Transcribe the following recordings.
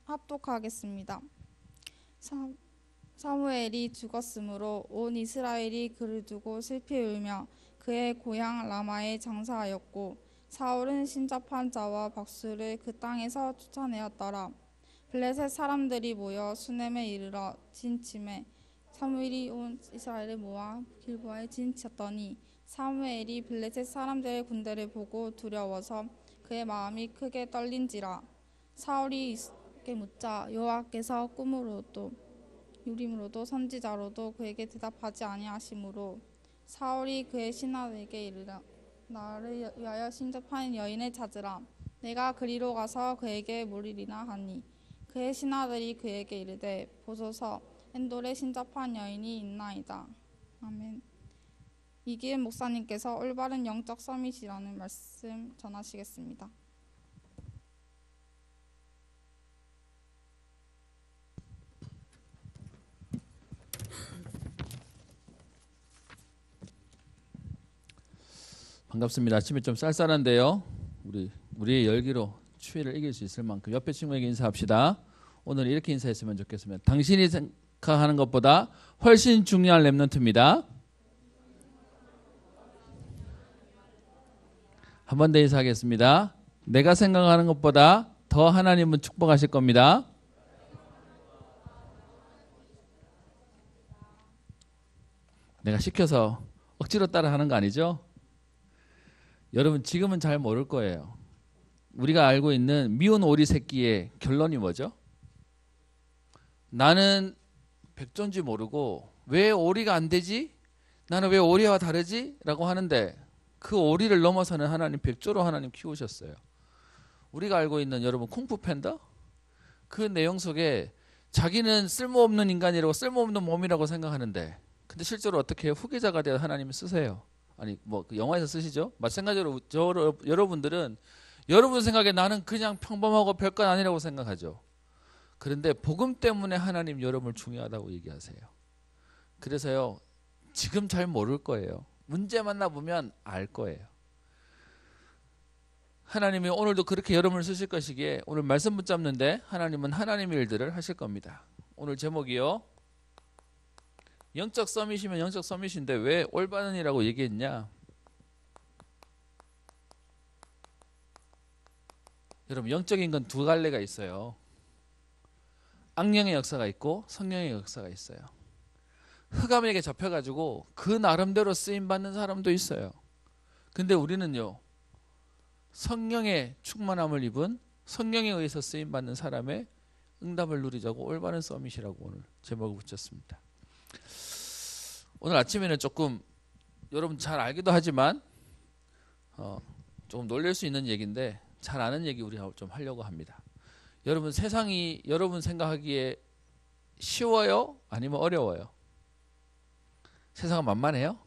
합독하겠습니다. 사무엘이 죽었으므로 온 이스라엘이 그를 두고 슬피 울며 그의 고향 라마에 장사하였고 사울은 신접한 자와 박수를 그 땅에서 쫓아내었더라. 블레셋 사람들이 모여 수넴에 이르러 진침해 사무엘이 온 이스라엘을 모아 길보아에 진쳤더니 사무엘이 블레셋 사람들의 군대를 보고 두려워서 그의 마음이 크게 떨린지라. 사울이 이스라엘에게 묻자 여호와께서 꿈으로도 유림으로도 선지자로도 그에게 대답하지 아니하시므로 사울이 그의 신하에게 이르러 나를 위하여 신접한 여인을 찾으라. 내가 그리로 가서 그에게 물으리나 하니 그의 신하들이 그에게 이르되 보소서 엔돌에 신접한 여인이 있나이다. 아멘. 이기은 목사님께서 올바른 영적 서밋이라는 말씀 전하시겠습니다. 반갑습니다. 아침에 좀 쌀쌀한데요. 우리의 열기로 추위를 이길 수 있을 만큼 옆에 친구에게 인사합시다. 오늘 이렇게 인사했으면 좋겠습니다. 당신이 생각하는 것보다 훨씬 중요한 렘넌트입니다. 한 번 더 인사하겠습니다. 내가 생각하는 것보다 더 하나님은 축복하실 겁니다. 내가 시켜서 억지로 따라 하는 거 아니죠? 여러분 지금은 잘 모를 거예요. 우리가 알고 있는 미운 오리 새끼의 결론이 뭐죠? 나는 백조인지 모르고 왜 오리가 안 되지? 나는 왜 오리와 다르지? 라고 하는데 그 오리를 넘어서는 하나님 백조로 하나님 키우셨어요. 우리가 알고 있는 여러분 쿵푸 팬더? 그 내용 속에 자기는 쓸모없는 인간이라고 쓸모없는 몸이라고 생각하는데 근데 실제로 어떻게 해요? 후계자가 되어 하나님이 쓰세요. 아니 뭐 그 영화에서 쓰시죠? 마찬가지로 여러분들은 여러분 생각에 나는 그냥 평범하고 별것 아니라고 생각하죠. 그런데 복음 때문에 하나님 여러분을 중요하다고 얘기하세요. 그래서요 지금 잘 모를 거예요. 문제 만나보면 알 거예요. 하나님이 오늘도 그렇게 여러분을 쓰실 것이기에 오늘 말씀 붙잡는데 하나님은 하나님의 일들을 하실 겁니다. 오늘 제목이요. 영적 서밋이면 영적 서밋인데 왜 올바른이라고 얘기했냐? 여러분 영적인 건 두 갈래가 있어요. 악령의 역사가 있고 성령의 역사가 있어요. 흑암에게 잡혀가지고 그 나름대로 쓰임받는 사람도 있어요. 근데 우리는요 성령의 충만함을 입은 성령에 의해서 쓰임받는 사람의 응답을 누리자고 올바른 서밋이라고 오늘 제목을 붙였습니다. 오늘 아침에는 조금 여러분 잘 알기도 하지만 조금 놀랄 수 있는 얘기인데 잘 아는 얘기 우리가 좀 하려고 합니다. 여러분 세상이 여러분 생각하기에 쉬워요? 아니면 어려워요? 세상은 만만해요?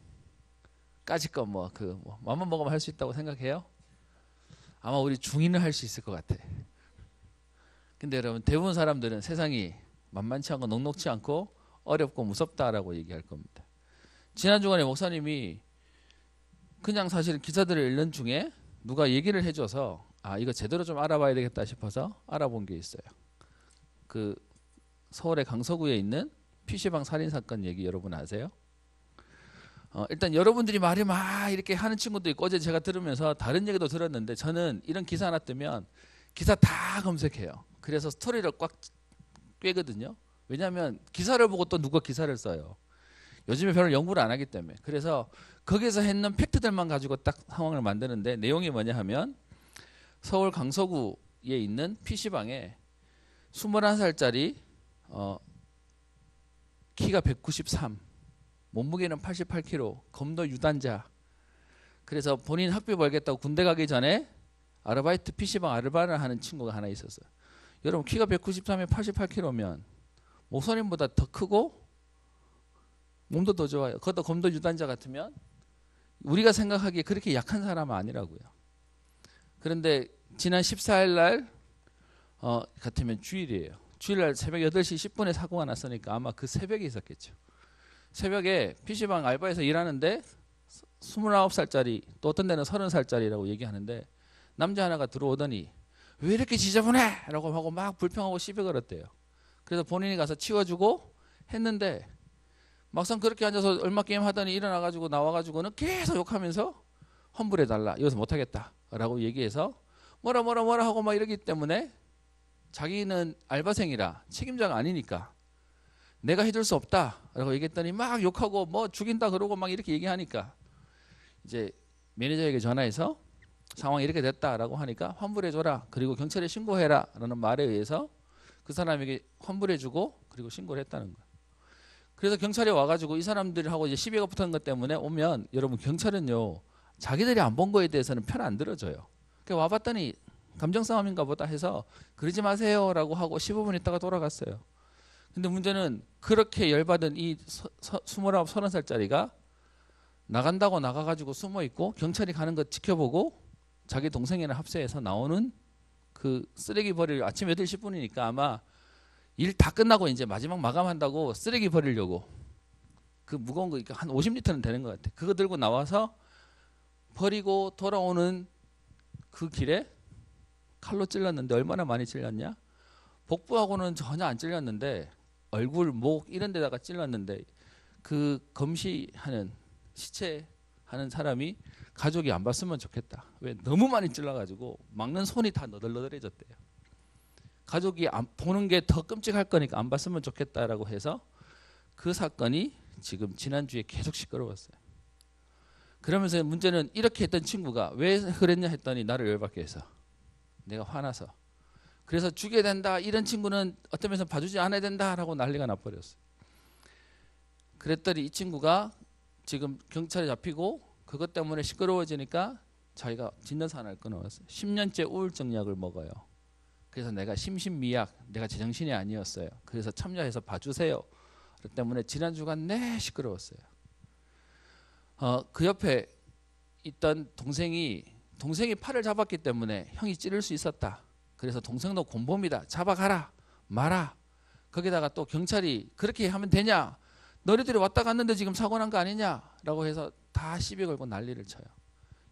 까짓 거 맘만 먹으면 할 수 있다고 생각해요? 아마 우리 중인은 할 수 있을 것 같아. 근데 여러분 대부분 사람들은 세상이 만만치 않고 녹록치 않고 어렵고 무섭다라고 얘기할 겁니다. 지난 주간에 목사님이 그냥 사실 기사들을 읽는 중에 누가 얘기를 해줘서 이거 제대로 좀 알아봐야 되겠다 싶어서 알아본 게 있어요. 그 서울의 강서구에 있는 PC방 살인사건 얘기 여러분 아세요? 일단 여러분들이 말이 막 이렇게 하는 친구도 있고 어제 제가 들으면서 다른 얘기도 들었는데 저는 이런 기사 하나 뜨면 기사 다 검색해요. 그래서 스토리를 꽉 꿰거든요. 왜냐하면 기사를 보고 또 누가 기사를 써요. 요즘에 별로 연구를 안 하기 때문에. 그래서 거기서 했는 팩트들만 가지고 딱 상황을 만드는데 내용이 뭐냐 하면 서울 강서구에 있는 PC방에 21살짜리 키가 193 몸무게는 88kg 검도 유단자. 그래서 본인 학비 벌겠다고 군대 가기 전에 아르바이트 PC방 아르바이트를 하는 친구가 하나 있었어요. 여러분 키가 193에 88kg면 목사님보다 더 크고 몸도 더 좋아요. 그것도 검도 유단자 같으면 우리가 생각하기에 그렇게 약한 사람은 아니라고요. 그런데 지난 14일 날 같으면 주일이에요. 주일날 새벽 8시 10분에 사고가 났으니까 아마 그 새벽에 있었겠죠. 새벽에 PC방 알바에서 일하는데 29살짜리 또 어떤 데는 30살짜리라고 얘기하는데 남자 하나가 들어오더니 왜 이렇게 지저분해? 라고 하고 막 불평하고 시비 걸었대요. 그래서 본인이 가서 치워주고 했는데 막상 그렇게 앉아서 얼마 게임 하더니 일어나가지고 나와가지고는 계속 욕하면서 환불해달라. 여기서 못하겠다. 라고 얘기해서 뭐라 하고 막 이러기 때문에 자기는 알바생이라 책임자가 아니니까 내가 해줄 수 없다. 라고 얘기했더니 막 욕하고 뭐 죽인다 그러고 막 이렇게 얘기하니까 이제 매니저에게 전화해서 상황이 이렇게 됐다라고 하니까 환불해줘라. 그리고 경찰에 신고해라. 라는 말에 의해서 그 사람에게 환불해주고 그리고 신고를 했다는 거예요. 그래서 경찰이 와가지고 이 사람들하고 이제 시비가 붙은 것 때문에 오면 여러분 경찰은요 자기들이 안 본 거에 대해서는 편 안 들어줘요. 그러니까 와봤더니 감정 싸움인가 보다 해서 그러지 마세요라고 하고 15분 있다가 돌아갔어요. 근데 문제는 그렇게 열받은 이 29, 30살짜리가 나간다고 나가가지고 숨어있고 경찰이 가는 거 지켜보고 자기 동생이랑 합세해서 나오는 그 쓰레기 버릴 아침 8시 10분이니까 아마 일 다 끝나고 이제 마지막 마감한다고 쓰레기 버리려고 그 무거운 거 한 50리터는 되는 것 같아. 그거 들고 나와서 버리고 돌아오는 그 길에 칼로 찔렀는데 얼마나 많이 찔렸냐? 복부하고는 전혀 안 찔렸는데 얼굴, 목 이런 데다가 찔렀는데 그 검시하는 시체하는 사람이 가족이 안 봤으면 좋겠다. 왜? 너무 많이 찔러가지고 막는 손이 다 너덜너덜해졌대요. 가족이 안 보는 게 더 끔찍할 거니까 안 봤으면 좋겠다라고 해서 그 사건이 지금 지난주에 계속 시끄러웠어요. 그러면서 문제는 이렇게 했던 친구가 왜 그랬냐 했더니 나를 열받게 해서 내가 화나서 그래서 죽여야 된다. 이런 친구는 어떤 면에서 봐주지 않아야 된다라고 난리가 나버렸어요. 그랬더니 이 친구가 지금 경찰에 잡히고 그것 때문에 시끄러워지니까 자기가 진단서 끊어왔어요. 10년째 우울증 약을 먹어요. 그래서 내가 심신미약, 내가 제정신이 아니었어요. 그래서 참여해서 봐주세요. 그렇기 때문에 지난주간 내 시끄러웠어요. 그 옆에 있던 동생이 팔을 잡았기 때문에 형이 찌를 수 있었다. 그래서 동생도 곤범이다. 잡아가라. 마라. 거기다가 또 경찰이 그렇게 하면 되냐. 너희들이 왔다 갔는데 지금 사고 난 거 아니냐라고 해서 다 시비 걸고 난리를 쳐요.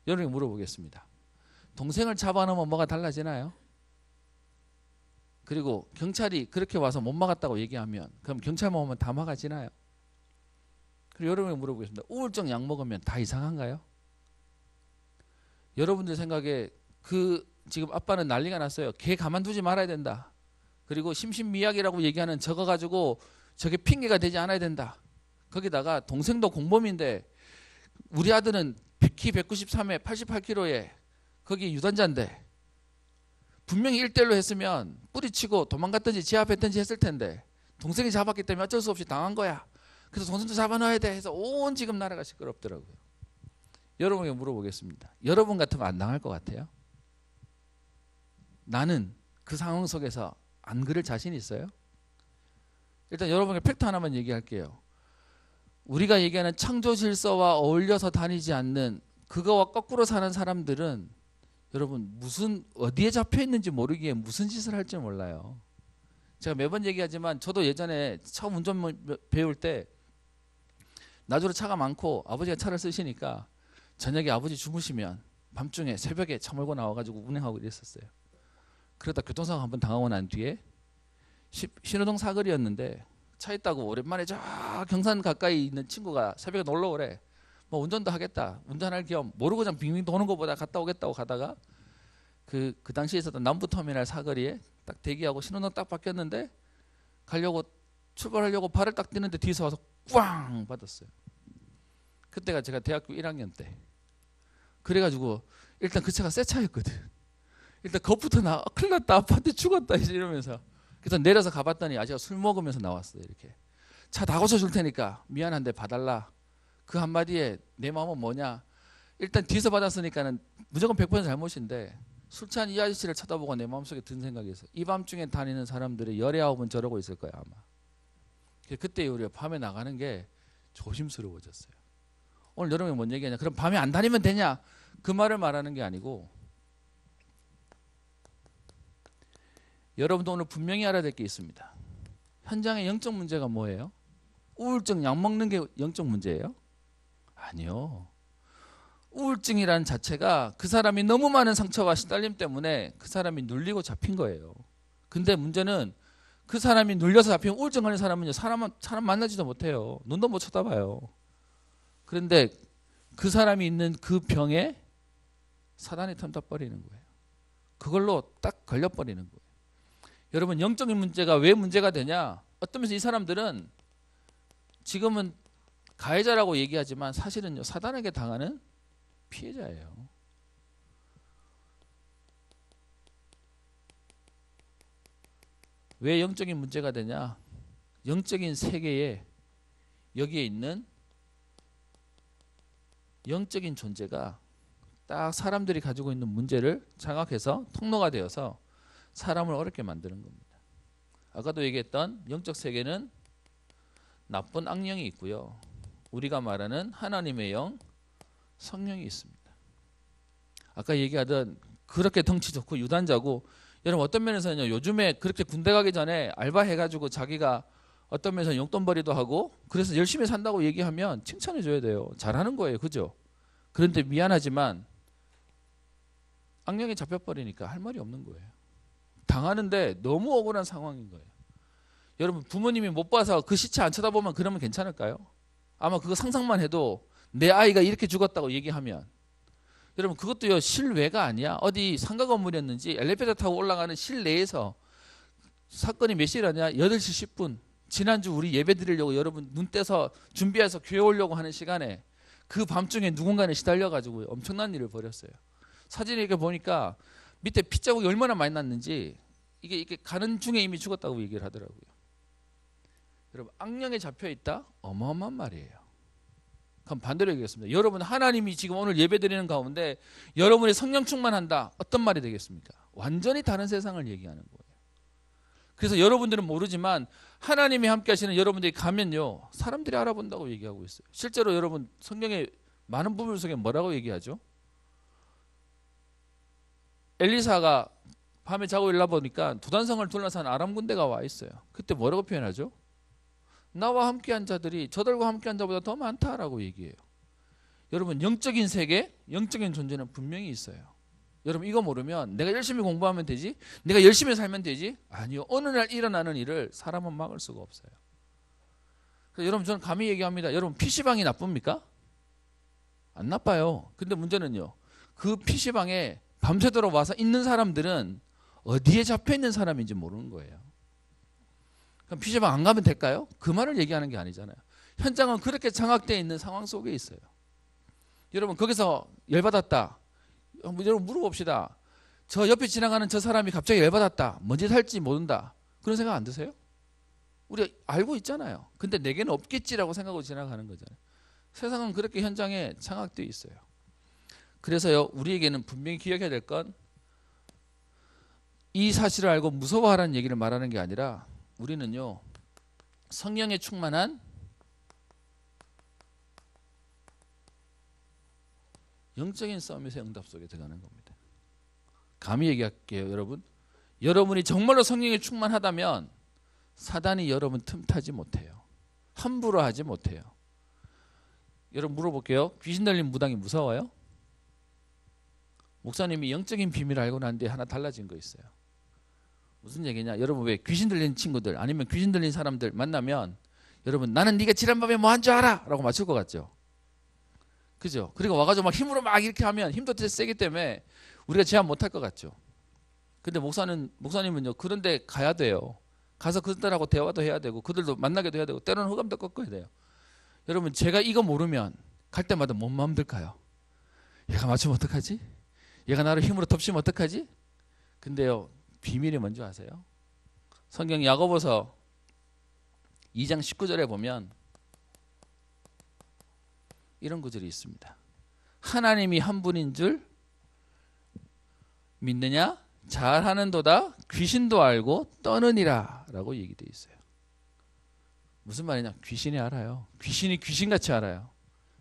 여러분이 물어보겠습니다. 동생을 잡아놓으면 뭐가 달라지나요? 그리고 경찰이 그렇게 와서 못 막았다고 얘기하면 그럼 경찰만 오면 다 막아지나요? 그리고 여러분이 물어보겠습니다. 우울증 약 먹으면 다 이상한가요? 여러분들 생각에 그 지금 아빠는 난리가 났어요. 걔 가만두지 말아야 된다. 그리고 심신미약이라고 얘기하는 저거 가지고 저게 핑계가 되지 않아야 된다. 거기다가 동생도 공범인데 우리 아들은 키 193에 88kg에 거기 유단자인데 분명히 1대1로 했으면 뿌리치고 도망갔든지 제압했든지 했을 텐데 동생이 잡았기 때문에 어쩔 수 없이 당한 거야. 그래서 동생도 잡아넣어야 돼 해서 온 지금 나라가 시끄럽더라고요. 여러분에게 물어보겠습니다. 여러분 같으면 안 당할 것 같아요? 나는 그 상황 속에서 안 그럴 자신 있어요? 일단 여러분에게 팩트 하나만 얘기할게요. 우리가 얘기하는 창조 질서와 어울려서 다니지 않는 그거와 거꾸로 사는 사람들은 여러분 무슨 어디에 잡혀 있는지 모르기에 무슨 짓을 할지 몰라요. 제가 매번 얘기하지만 저도 예전에 처음 운전 배울 때 나주로 차가 많고 아버지가 차를 쓰시니까 저녁에 아버지 주무시면 밤중에 새벽에 차 몰고 나와가지고 운행하고 이랬었어요. 그러다 교통사고 한번 당하고 난 뒤에 신호등 사거리였는데 차 있다고 오랜만에 저 경산 가까이 있는 친구가 새벽에 놀러 오래. 뭐 운전도 하겠다. 운전할 겸 모르고 그냥 빙빙 도는 것보다 갔다 오겠다고 가다가 그 당시에 있었던 남부터미널 사거리에 딱 대기하고 신호등 딱 바뀌었는데 가려고 출발하려고 발을 딱 떼는데 뒤에서 와서 꽝 받았어요. 그때가 제가 대학교 1학년 때. 그래가지고 일단 그 차가 새 차였거든. 일단 겁부터 나 큰일 났다. 아빠한테 죽었다 이러면서. 그래서 내려서 가봤더니 아저씨가 술 먹으면서 나왔어요. 이렇게 차 다 고쳐줄 테니까 미안한데 봐달라. 그 한마디에 내 마음은 뭐냐. 일단 뒤에서 받았으니까는 무조건 100% 잘못인데 술 취한 이 아저씨를 쳐다보고 내 마음속에 든 생각이 있어요. 이 밤중에 다니는 사람들의 열의 아홉은 저러고 있을 거야 아마. 그때 우리가 밤에 나가는 게 조심스러워졌어요. 오늘 여러분이 뭔 얘기하냐. 그럼 밤에 안 다니면 되냐. 그 말을 말하는 게 아니고 여러분도 오늘 분명히 알아야 될 게 있습니다. 현장의 영적 문제가 뭐예요? 우울증 약 먹는 게 영적 문제예요? 아니요. 우울증이라는 자체가 그 사람이 너무 많은 상처와 시달림 때문에 그 사람이 눌리고 잡힌 거예요. 근데 문제는 그 사람이 눌려서 잡힌 우울증 걸린 사람은요, 사람 만나지도 못해요. 눈도 못 쳐다봐요. 그런데 그 사람이 있는 그 병에 사단이 틈타 버리는 거예요. 그걸로 딱 걸려버리는 거예요. 여러분, 영적인 문제가 왜 문제가 되냐? 어떤 면에서 이 사람들은 지금은 가해자라고 얘기하지만 사실은요, 사단에게 당하는 피해자예요. 왜 영적인 문제가 되냐? 영적인 세계에 여기에 있는 영적인 존재가 딱 사람들이 가지고 있는 문제를 장악해서 통로가 되어서 사람을 어렵게 만드는 겁니다. 아까도 얘기했던 영적 세계는 나쁜 악령이 있고요. 우리가 말하는 하나님의 영, 성령이 있습니다. 아까 얘기하던 그렇게 덩치 좋고 유단자고, 여러분 어떤 면에서는요, 요즘에 그렇게 군대 가기 전에 알바해가지고 자기가 어떤 면에서 용돈벌이도 하고 그래서 열심히 산다고 얘기하면 칭찬해 줘야 돼요. 잘하는 거예요. 그죠? 그런데 미안하지만 악령에 잡혀버리니까 할 말이 없는 거예요. 당하는데 너무 억울한 상황인 거예요. 여러분, 부모님이 못 봐서 그 시체 안 쳐다보면 그러면 괜찮을까요? 아마 그거 상상만 해도 내 아이가 이렇게 죽었다고 얘기하면, 여러분 그것도요, 실외가 아니야. 어디 상가 건물이었는지 엘리베이터 타고 올라가는 실내에서 사건이 몇 시라냐? 8시 10분. 지난주 우리 예배 드리려고 여러분 눈 떼서 준비해서 교회 오려고 하는 시간에 그 밤중에 누군가는 시달려가지고 엄청난 일을 벌였어요. 사진을 이렇게 보니까 밑에 핏자국이 얼마나 많이 났는지, 이게 가는 중에 이미 죽었다고 얘기를 하더라고요. 여러분, 악령에 잡혀 있다? 어마어마한 말이에요. 그럼 반대로 얘기하겠습니다. 여러분, 하나님이 지금 오늘 예배드리는 가운데 여러분의 성령 충만한다. 어떤 말이 되겠습니까? 완전히 다른 세상을 얘기하는 거예요. 그래서 여러분들은 모르지만 하나님이 함께 하시는 여러분들이 가면요, 사람들이 알아본다고 얘기하고 있어요. 실제로 여러분, 성경의 많은 부분 속에 뭐라고 얘기하죠? 엘리사가 밤에 자고 일어나 보니까 두단성을 둘러싼 아람 군대가 와 있어요. 그때 뭐라고 표현하죠? 나와 함께한 자들이 저들과 함께한 자보다 더 많다라고 얘기해요. 여러분, 영적인 세계, 영적인 존재는 분명히 있어요. 여러분, 이거 모르면 내가 열심히 공부하면 되지, 내가 열심히 살면 되지, 아니요. 어느 날 일어나는 일을 사람은 막을 수가 없어요. 그래서 여러분, 저는 감히 얘기합니다. 여러분, PC방이 나쁩니까? 안 나빠요. 근데 문제는요, 그 PC방에 밤새도록 와서 있는 사람들은 어디에 잡혀 있는 사람인지 모르는 거예요. 그럼 PC방 안 가면 될까요? 그 말을 얘기하는 게 아니잖아요. 현장은 그렇게 장악되어 있는 상황 속에 있어요. 여러분, 거기서 열받았다. 여러분, 물어봅시다. 저 옆에 지나가는 저 사람이 갑자기 열받았다. 뭔지 살지 모른다. 그런 생각 안 드세요? 우리가 알고 있잖아요. 근데 내게는 없겠지라고 생각하고 지나가는 거잖아요. 세상은 그렇게 현장에 장악되어 있어요. 그래서요, 우리에게는 분명히 기억해야 될 건, 이 사실을 알고 무서워하라는 얘기를 말하는 게 아니라, 우리는요, 성령에 충만한 영적인 싸움에서 응답 속에 들어가는 겁니다. 감히 얘기할게요, 여러분. 여러분이 정말로 성령에 충만하다면 사단이 여러분 틈타지 못해요. 함부로 하지 못해요. 여러분, 물어볼게요. 귀신 들린 무당이 무서워요? 목사님이 영적인 비밀을 알고 난 뒤에 하나 달라진 거 있어요. 무슨 얘기냐? 여러분, 왜 귀신 들린 친구들 아니면 귀신 들린 사람들 만나면 여러분, 나는 네가 지난밤에 뭐 한 줄 알아? 라고 맞출 것 같죠? 그죠? 그리고 와가지고 막 힘으로 막 이렇게 하면 힘도 되게 세기 때문에 우리가 제한 못할 것 같죠? 근데 목사님은요, 그런데 가야 돼요. 가서 그들하고 대화도 해야 되고 그들도 만나게도 해야 되고 때로는 흑암도 꺾어야 돼요. 여러분, 제가 이거 모르면 갈 때마다 뭔 마음 들까요? 얘가 맞추면 어떡하지? 얘가 나를 힘으로 덮치면 어떡하지? 근데요, 비밀이 뭔지 아세요? 성경 야고보서 2장 19절에 보면 이런 구절이 있습니다. 하나님이 한 분인 줄 믿느냐? 잘하는도다 귀신도 알고 떠느니라 라고 얘기되어 있어요. 무슨 말이냐? 귀신이 알아요. 귀신이 귀신같이 알아요.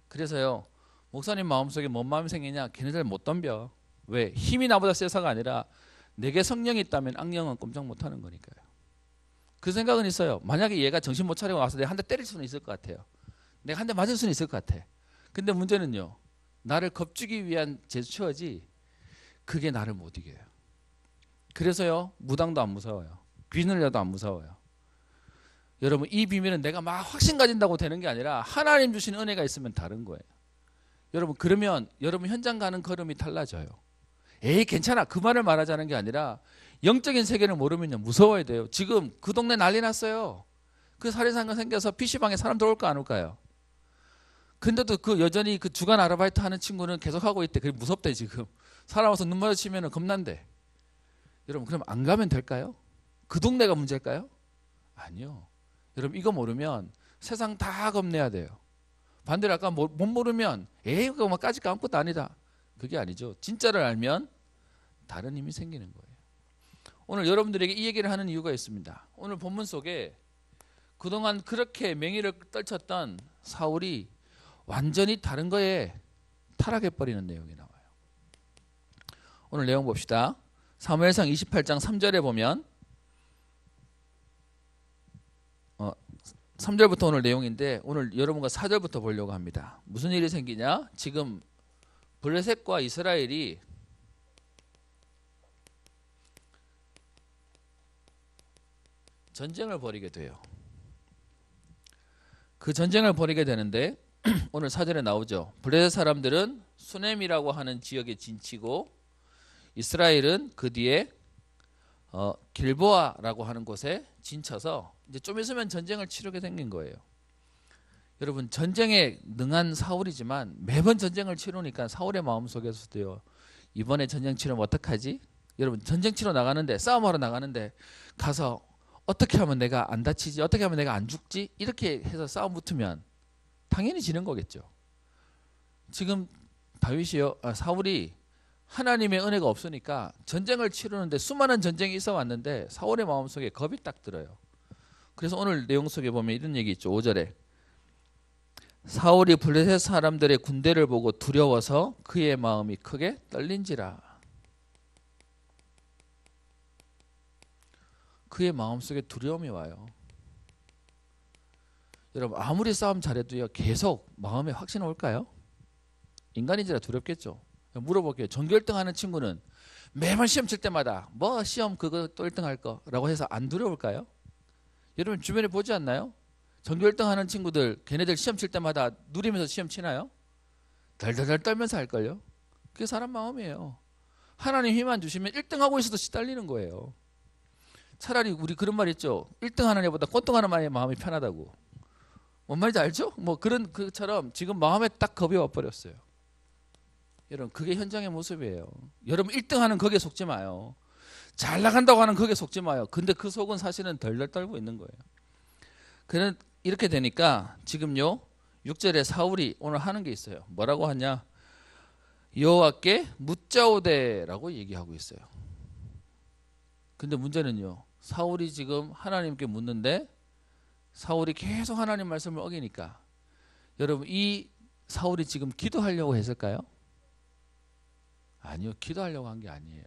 그래서요, 목사님 마음속에 뭔 마음이 생기냐? 걔네들 못 덤벼. 왜? 힘이 나보다 세서가 아니라 내게 성령이 있다면 악령은 꼼짝 못하는 거니까요. 그 생각은 있어요. 만약에 얘가 정신 못 차리고 와서 내가 한 대 때릴 수는 있을 것 같아요. 내가 한 대 맞을 수는 있을 것 같아. 근데 문제는요, 나를 겁주기 위한 제스처지 그게 나를 못 이겨요. 그래서요, 무당도 안 무서워요. 귀늘려도 안 무서워요. 여러분, 이 비밀은 내가 막 확신 가진다고 되는 게 아니라 하나님 주신 은혜가 있으면 다른 거예요. 여러분, 그러면 여러분 현장 가는 걸음이 달라져요. 에이 괜찮아, 그 말을 말하자는 게 아니라 영적인 세계를 모르면요 무서워야 돼요. 지금 그 동네 난리 났어요. 그 살인사건 생겨서 PC방에 사람 들어올까 안 올까요? 근데도 그 여전히 그 주간 아르바이트 하는 친구는 계속 하고 있대. 그게 무섭대 지금. 사람 와서 눈 마주치면 겁난대. 여러분, 그럼 안 가면 될까요? 그 동네가 문제일까요? 아니요. 여러분, 이거 모르면 세상 다 겁내야 돼요. 반대로 아까 못 모르면 에이 그거 뭐 까짓 거 아무것도 아니다. 그게 아니죠. 진짜를 알면 다른 힘이 생기는 거예요. 오늘 여러분들에게 이 얘기를 하는 이유가 있습니다. 오늘 본문 속에 그동안 그렇게 맹위를 떨쳤던 사울이 완전히 다른 거에 타락해버리는 내용이 나와요. 오늘 내용 봅시다. 사무엘상 28장 3절에 보면 3절부터 오늘 내용인데 오늘 여러분과 4절부터 보려고 합니다. 무슨 일이 생기냐? 지금 블레셋과 이스라엘이 전쟁을 벌이게 돼요. 그 전쟁을 벌이게 되는데 오늘 4절에 나오죠. 블레셋 사람들은 수넴이라고 하는 지역에 진치고 이스라엘은 그 뒤에 길보아라고 하는 곳에 진쳐서 이제 좀 있으면 전쟁을 치르게 생긴 거예요. 여러분, 전쟁에 능한 사울이지만 매번 전쟁을 치르니까 사울의 마음속에서도요, 이번에 전쟁 치르면 어떡하지? 여러분, 전쟁 치러 나가는데, 싸움하러 나가는데 가서 어떻게 하면 내가 안 다치지? 어떻게 하면 내가 안 죽지? 이렇게 해서 싸움 붙으면 당연히 지는 거겠죠. 지금 사울이 하나님의 은혜가 없으니까 전쟁을 치르는데 수많은 전쟁이 있어 왔는데 사울의 마음속에 겁이 딱 들어요. 그래서 오늘 내용 속에 보면 이런 얘기 있죠. 5절에 사울이 블레셋 사람들의 군대를 보고 두려워서 그의 마음이 크게 떨린지라. 그의 마음속에 두려움이 와요. 여러분, 아무리 싸움 잘해도요 계속 마음에 확신 올까요? 인간인지라 두렵겠죠. 물어볼게요. 전교 1등 하는 친구는 매번 시험 칠 때마다 뭐 시험 그거 또 1등 할 거라고 해서 안 두려울까요? 여러분 주변에 보지 않나요? 전교 1등 하는 친구들 걔네들 시험 칠 때마다 누리면서 시험 치나요? 덜덜덜 떨면서 할걸요? 그게 사람 마음이에요. 하나님 힘만 주시면 1등 하고 있어도 시달리는 거예요. 차라리 우리 그런 말 있죠. 1등 하는 애보다 꼴등하는 애의 마음이 편하다고. 뭔 말인지 알죠? 뭐 그런 그처럼 지금 마음에 딱 겁이 와버렸어요. 여러분, 그게 현장의 모습이에요. 여러분 1등 하는 거기에 속지 마요. 잘 나간다고 하는 거기에 속지 마요. 근데 그 속은 사실은 덜덜 떨고 있는 거예요. 그런 이렇게 되니까 지금요 6절에 사울이 오늘 하는 게 있어요. 뭐라고 하냐? 여호와께 묻자오되라고 얘기하고 있어요. 근데 문제는요, 사울이 지금 하나님께 묻는데 사울이 계속 하나님 말씀을 어기니까 여러분, 이 사울이 지금 기도하려고 했을까요? 아니요, 기도하려고 한 게 아니에요.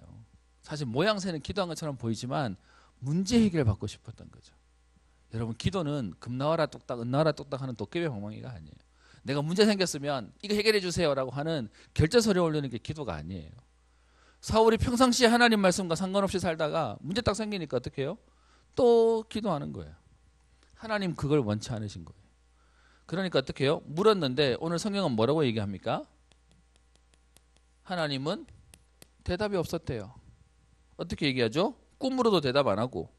사실 모양새는 기도한 것처럼 보이지만 문제 해결을 받고 싶었던 거죠. 여러분, 기도는 금 나와라 뚝딱 은 나와라 뚝딱 하는 도깨비 방망이가 아니에요. 내가 문제 생겼으면 이거 해결해 주세요라고 하는 결제서를 올리는 게 기도가 아니에요. 사울이 평상시에 하나님 말씀과 상관없이 살다가 문제 딱 생기니까 어떻게 해요? 또 기도하는 거예요. 하나님 그걸 원치 않으신 거예요. 그러니까 어떻게 해요? 물었는데 오늘 성경은 뭐라고 얘기합니까? 하나님은 대답이 없었대요. 어떻게 얘기하죠? 꿈으로도 대답 안 하고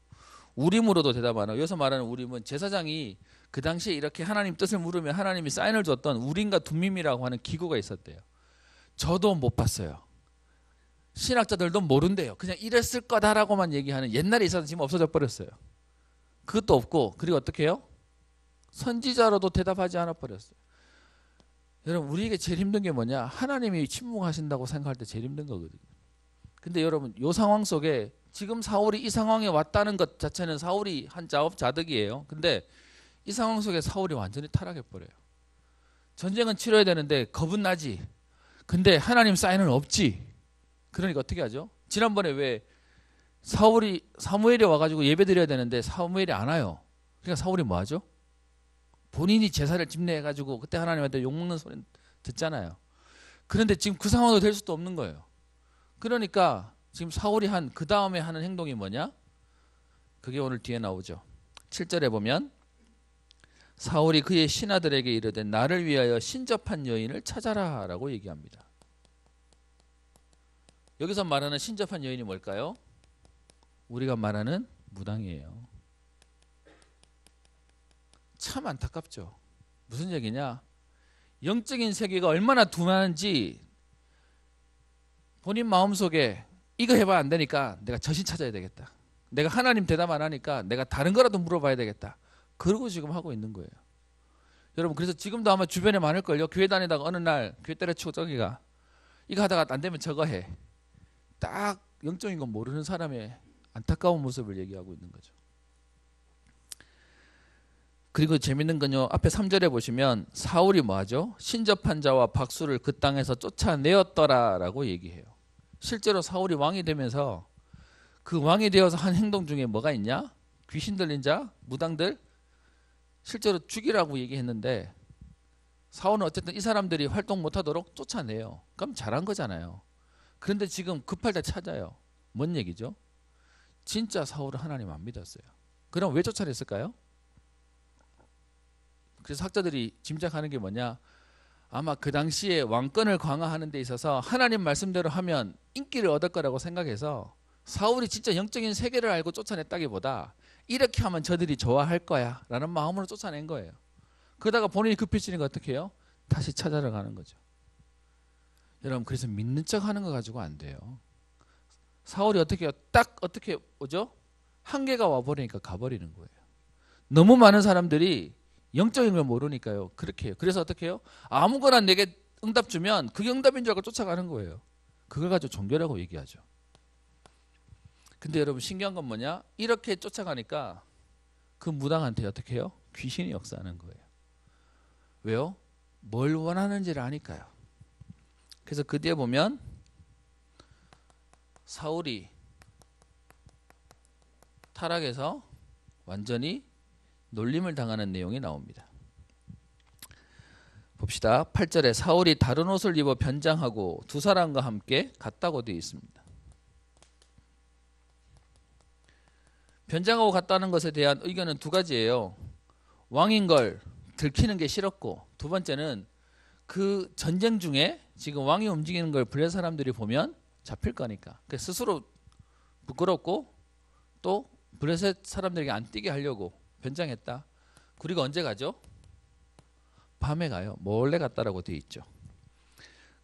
우림으로도 대답 안 하고, 여기서 말하는 우림은 제사장이 그 당시에 이렇게 하나님 뜻을 물으면 하나님이 사인을 줬던 우림과 둠밈이라고 하는 기구가 있었대요. 저도 못 봤어요. 신학자들도 모른대요. 그냥 이랬을 거다라고만 얘기하는, 옛날에 있어서 지금 없어져 버렸어요. 그것도 없고, 그리고 어떻게 해요? 선지자로도 대답하지 않아 버렸어요. 여러분, 우리에게 제일 힘든 게 뭐냐? 하나님이 침묵하신다고 생각할 때 제일 힘든 거거든요. 근데 여러분, 이 상황 속에 지금 사울이 이 상황에 왔다는 것 자체는 사울이 한 자업자득이에요. 근데 이 상황 속에 사울이 완전히 타락해버려요. 전쟁은 치러야 되는데 겁은 나지. 근데 하나님 사인은 없지. 그러니까 어떻게 하죠? 지난번에 왜 사무엘이 와가지고 예배 드려야 되는데 사무엘이 안 와요. 그러니까 사울이 뭐 하죠? 본인이 제사를 집례해가지고 그때 하나님한테 욕먹는 소리 듣잖아요. 그런데 지금 그 상황도 될 수도 없는 거예요. 그러니까 지금 사울이 한 그 다음에 하는 행동이 뭐냐? 그게 오늘 뒤에 나오죠. 7절에 보면 사울이 그의 신하들에게 이르되 나를 위하여 신접한 여인을 찾아라 라고 얘기합니다. 여기서 말하는 신접한 여인이 뭘까요? 우리가 말하는 무당이에요. 참 안타깝죠. 무슨 얘기냐? 영적인 세계가 얼마나 둔한지 본인 마음속에 이거 해봐 안 되니까 내가 저신 찾아야 되겠다. 내가 하나님 대답 안 하니까 내가 다른 거라도 물어봐야 되겠다. 그러고 지금 하고 있는 거예요. 여러분 그래서 지금도 아마 주변에 많을걸요. 교회 다니다가 어느 날 교회 때려치고 저기가 이거 하다가 안 되면 저거 해. 딱 영적인 건 모르는 사람의 안타까운 모습을 얘기하고 있는 거죠. 그리고 재밌는 건요. 앞에 3절에 보시면 사울이 뭐하죠? 신접한 자와 박수를 그 땅에서 쫓아내었더라 라고 얘기해요. 실제로 사울이 왕이 되면서 그 왕이 되어서 한 행동 중에 뭐가 있냐? 귀신 들린 자, 무당들 실제로 죽이라고 얘기했는데 사울은 어쨌든 이 사람들이 활동 못하도록 쫓아내요. 그럼 잘한 거잖아요. 그런데 지금 급할 때 찾아요. 뭔 얘기죠? 진짜 사울은 하나님 안 믿었어요. 그럼 왜 쫓아냈을까요? 그래서 학자들이 짐작하는 게 뭐냐? 아마 그 당시에 왕권을 강화하는 데 있어서 하나님 말씀대로 하면 인기를 얻을 거라고 생각해서 사울이 진짜 영적인 세계를 알고 쫓아냈다기보다 이렇게 하면 저들이 좋아할 거야 라는 마음으로 쫓아낸 거예요. 그러다가 본인이 급해지는 거 어떻게 해요? 다시 찾아러 가는 거죠. 여러분 그래서 믿는 척 하는 거 가지고 안 돼요. 사울이 어떻게 해요? 딱 어떻게 오죠? 한계가 와버리니까 가버리는 거예요. 너무 많은 사람들이 영적인 걸 모르니까요. 그렇게 해요. 그래서 어떻게 해요? 아무거나 내게 응답 주면 그게 응답인 줄 알고 쫓아가는 거예요. 그걸 가지고 종교라고 얘기하죠. 근데 여러분 신기한 건 뭐냐? 이렇게 쫓아가니까 그 무당한테 어떻게 해요? 귀신이 역사하는 거예요. 왜요? 뭘 원하는지를 아니까요. 그래서 그 뒤에 보면 사울이 타락해서 완전히 놀림을 당하는 내용이 나옵니다. 봅시다. 8절에 사울이 다른 옷을 입어 변장하고 두 사람과 함께 갔다고 되어 있습니다. 변장하고 갔다는 것에 대한 의견은 두 가지예요. 왕인 걸 들키는 게 싫었고, 두 번째는 그 전쟁 중에 지금 왕이 움직이는 걸 블레셋 사람들이 보면 잡힐 거니까 스스로 부끄럽고 또 블레셋 사람들에게 안 뛰게 하려고 변장했다. 그리고 언제 가죠? 밤에 가요. 몰래 갔다라고 되어 있죠.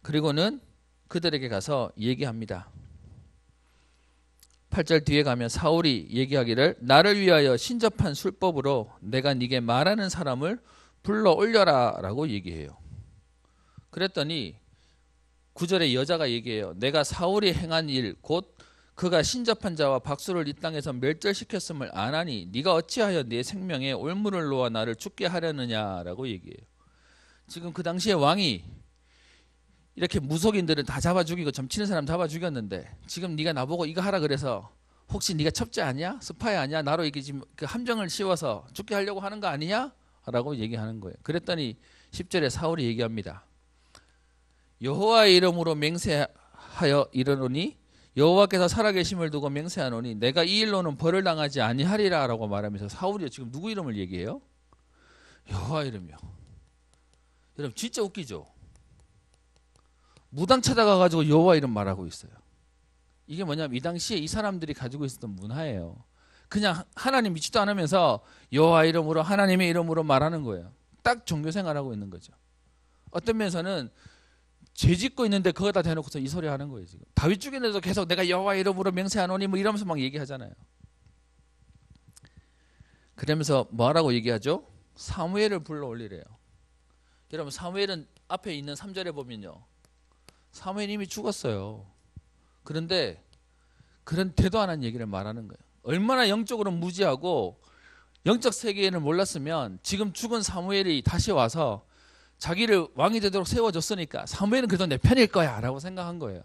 그리고는 그들에게 가서 얘기합니다. 8절 뒤에 가면 사울이 얘기하기를 나를 위하여 신접한 술법으로 내가 네게 말하는 사람을 불러 올려라 라고 얘기해요. 그랬더니 9절에 여자가 얘기해요. 내가 사울이 행한 일 곧 그가 신접한 자와 박수를 이 땅에서 멸절시켰음을 아나니 네가 어찌하여 네 생명에 올무를 놓아 나를 죽게 하려느냐라고 얘기해요. 지금 그 당시에 왕이 이렇게 무속인들은 다 잡아 죽이고 점치는 사람 잡아 죽였는데 지금 네가 나보고 이거 하라 그래서 혹시 네가 첩자 아니야? 스파이 아니야? 나로 이게 지금 그 함정을 씌워서 죽게 하려고 하는 거 아니냐? 라고 얘기하는 거예요. 그랬더니 10절에 사울이 얘기합니다. 여호와의 이름으로 맹세하여 이르노니 여호와께서 살아계심을 두고 맹세하노니 내가 이 일로는 벌을 당하지 아니하리라 라고 말하면서 사울이 지금 누구 이름을 얘기해요? 여호와 이름이요. 여러분 진짜 웃기죠? 무당 찾아가가지고 여호와 이름 말하고 있어요. 이게 뭐냐면 이 당시에 이 사람들이 가지고 있었던 문화예요. 그냥 하나님 믿지도 않으면서 여호와 이름으로 하나님의 이름으로 말하는 거예요. 딱 종교생활하고 있는 거죠. 어떤 면에서는 죄 짓고 있는데 그거다 대놓고서 이 소리 하는 거예요. 지금 다윗 죽이는데도 계속 내가 여호와 이름으로 맹세하노니 뭐 이러면서 막 얘기하잖아요. 그러면서 뭐라고 얘기하죠? 사무엘을 불러 올리래요. 여러분 사무엘은 앞에 있는 3절에 보면요. 사무엘이 이미 죽었어요. 그런데 그런 대도 안 한 얘기를 말하는 거예요. 얼마나 영적으로 무지하고 영적 세계를 몰랐으면 지금 죽은 사무엘이 다시 와서 자기를 왕이 되도록 세워줬으니까 사무엘은 그래도 내 편일 거야 라고 생각한 거예요.